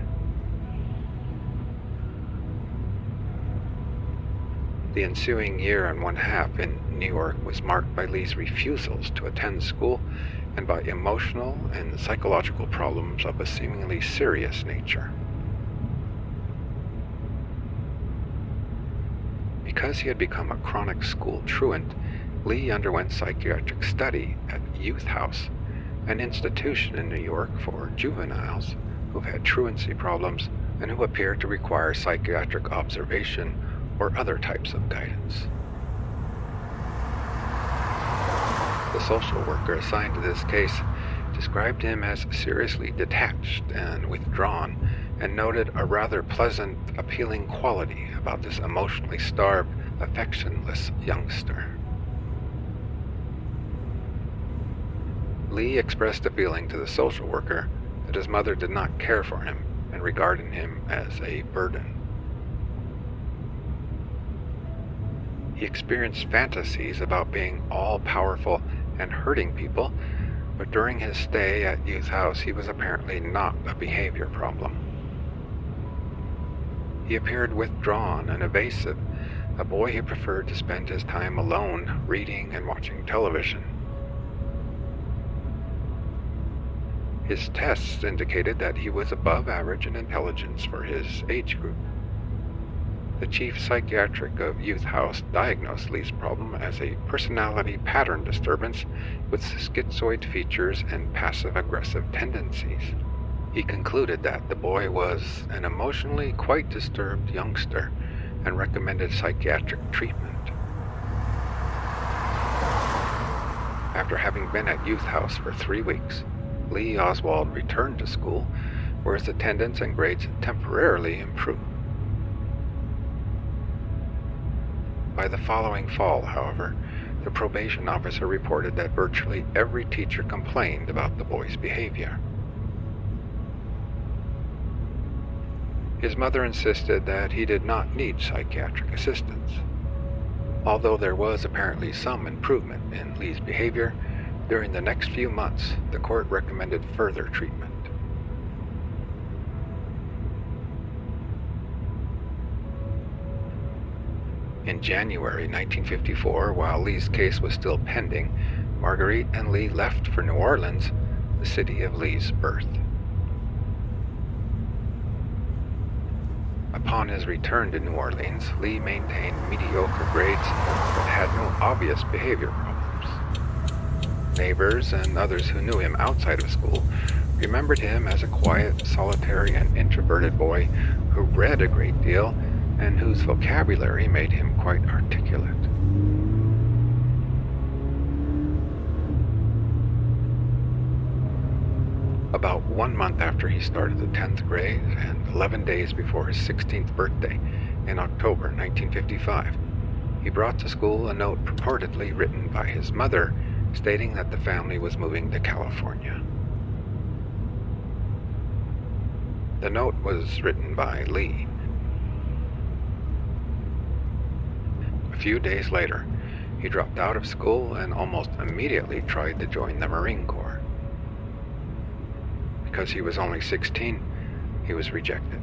The ensuing year and one half in New York was marked by Lee's refusals to attend school and by emotional and psychological problems of a seemingly serious nature. Because he had become a chronic school truant, Lee underwent psychiatric study at Youth House, an institution in New York for juveniles who've had truancy problems and who appear to require psychiatric observation or other types of guidance. The social worker assigned to this case described him as seriously detached and withdrawn, and noted a rather pleasant, appealing quality about this emotionally starved, affectionless youngster. Lee expressed a feeling to the social worker that his mother did not care for him and regarded him as a burden. He experienced fantasies about being all-powerful and hurting people, but during his stay at Youth House, he was apparently not a behavior problem. He appeared withdrawn and evasive, a boy who preferred to spend his time alone, reading and watching television. His tests indicated that he was above average in intelligence for his age group. The chief psychiatric of Youth House diagnosed Lee's problem as a personality pattern disturbance with schizoid features and passive-aggressive tendencies. He concluded that the boy was an emotionally quite disturbed youngster and recommended psychiatric treatment. After having been at Youth House for 3 weeks, Lee Oswald returned to school, where his attendance and grades temporarily improved. By the following fall, however, the probation officer reported that virtually every teacher complained about the boy's behavior. His mother insisted that he did not need psychiatric assistance. Although there was apparently some improvement in Lee's behavior, during the next few months, the court recommended further treatment. In January 1954, while Lee's case was still pending, Marguerite and Lee left for New Orleans, the city of Lee's birth. Upon his return to New Orleans, Lee maintained mediocre grades but had no obvious behavior problems. Neighbors and others who knew him outside of school remembered him as a quiet, solitary, and introverted boy who read a great deal and whose vocabulary made him quite articulate. About 1 month after he started the 10th grade and 11 days before his 16th birthday in October 1955, he brought to school a note purportedly written by his mother stating that the family was moving to California. The note was written by Lee. A few days later, he dropped out of school and almost immediately tried to join the Marine Corps. Because he was only 16, he was rejected.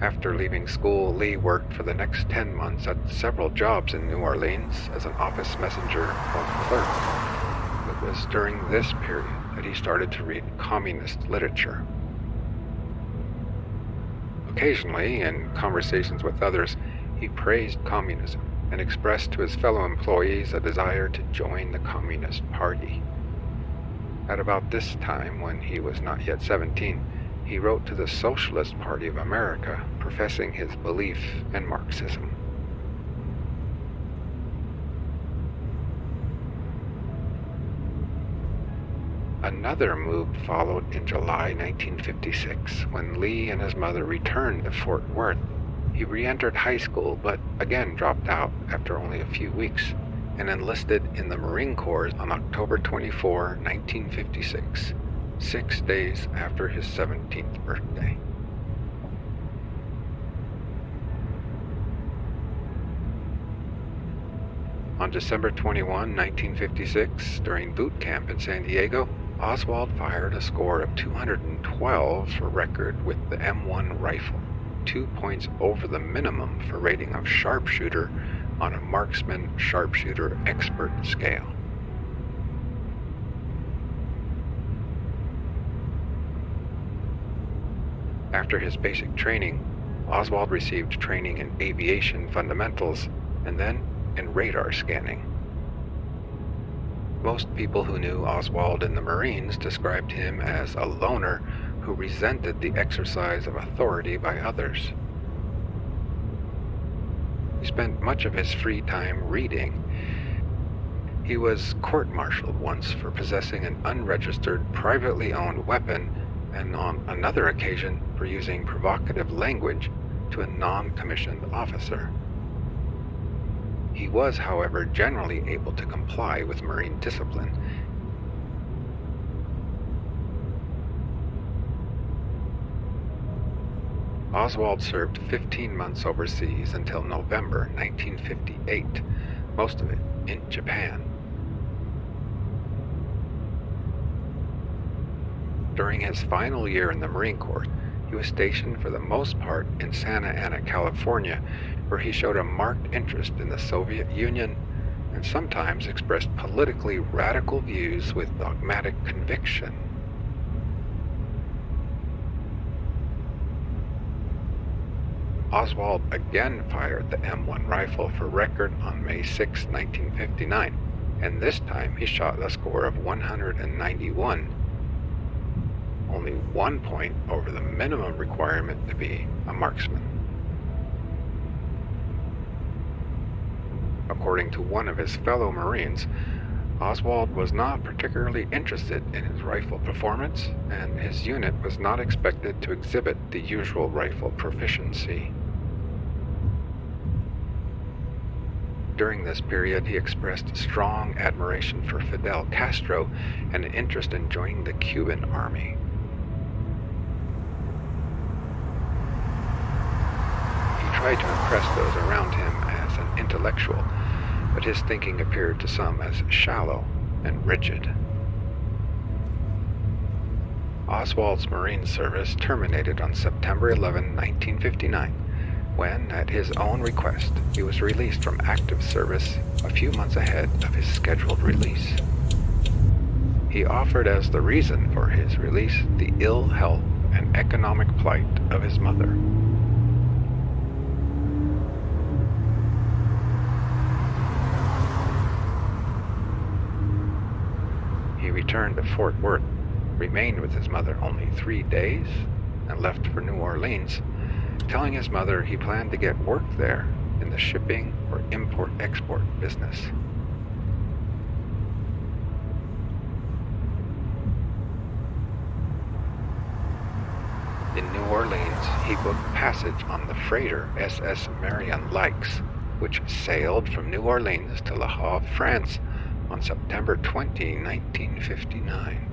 After leaving school, Lee worked for the next 10 months at several jobs in New Orleans as an office messenger or clerk. It was during this period that he started to read communist literature. Occasionally, in conversations with others, he praised communism and expressed to his fellow employees a desire to join the Communist Party. At about this time, when he was not yet 17, he wrote to the Socialist Party of America, professing his belief in Marxism. Another move followed in July 1956 when Lee and his mother returned to Fort Worth. He re-entered high school but again dropped out after only a few weeks and enlisted in the Marine Corps on October 24, 1956, 6 days after his 17th birthday. On December 21, 1956, during boot camp in San Diego, Oswald fired a score of 212 for record with the M1 rifle, 2 points over the minimum for rating of sharpshooter on a marksman sharpshooter expert scale. After his basic training, Oswald received training in aviation fundamentals and then in radar scanning. Most people who knew Oswald in the Marines described him as a loner who resented the exercise of authority by others. He spent much of his free time reading. He was court-martialed once for possessing an unregistered, privately owned weapon, and on another occasion for using provocative language to a non-commissioned officer. He was, however, generally able to comply with Marine discipline. Oswald served 15 months overseas until November 1958, most of it in Japan. During his final year in the Marine Corps, he was stationed for the most part in Santa Ana, California, where he showed a marked interest in the Soviet Union and sometimes expressed politically radical views with dogmatic conviction. Oswald again fired the M1 rifle for record on May 6, 1959, and this time he shot a score of 191, only 1 point over the minimum requirement to be a marksman. According to one of his fellow Marines, Oswald was not particularly interested in his rifle performance, and his unit was not expected to exhibit the usual rifle proficiency. During this period, he expressed strong admiration for Fidel Castro and an interest in joining the Cuban army. He tried to impress those around him as an intellectual, but his thinking appeared to some as shallow and rigid. Oswald's Marine service terminated on September 11, 1959, when, at his own request, he was released from active service a few months ahead of his scheduled release. He offered as the reason for his release the ill health and economic plight of his mother. He returned to Fort Worth, remained with his mother only 3 days, and left for New Orleans, telling his mother he planned to get work there in the shipping or import-export business. In New Orleans, he booked passage on the freighter SS Marion Likes, which sailed from New Orleans to Le Havre, France, on September 20, 1959.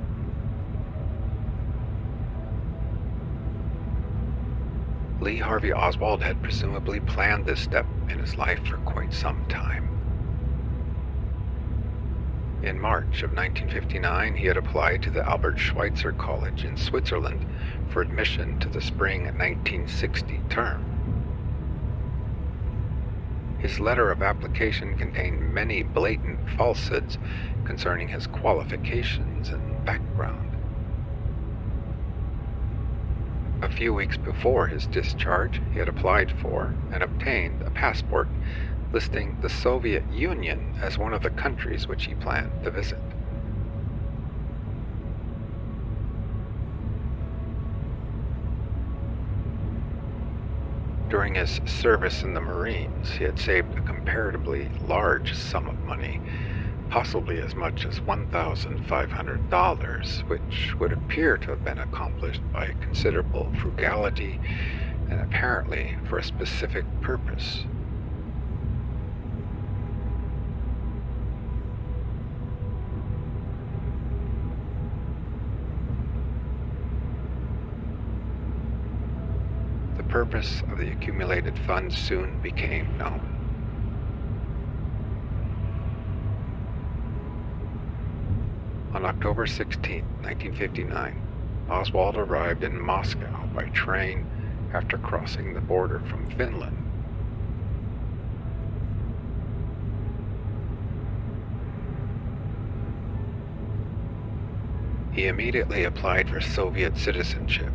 Lee Harvey Oswald had presumably planned this step in his life for quite some time. In March of 1959, he had applied to the Albert Schweitzer College in Switzerland for admission to the spring 1960 term. His letter of application contained many blatant falsehoods concerning his qualifications and background. A few weeks before his discharge, he had applied for and obtained a passport listing the Soviet Union as one of the countries which he planned to visit. During his service in the Marines, he had saved a comparatively large sum of money, possibly as much as $1,500, which would appear to have been accomplished by considerable frugality and apparently for a specific purpose. The purpose of the accumulated funds soon became known. On October 16, 1959, Oswald arrived in Moscow by train after crossing the border from Finland. He immediately applied for Soviet citizenship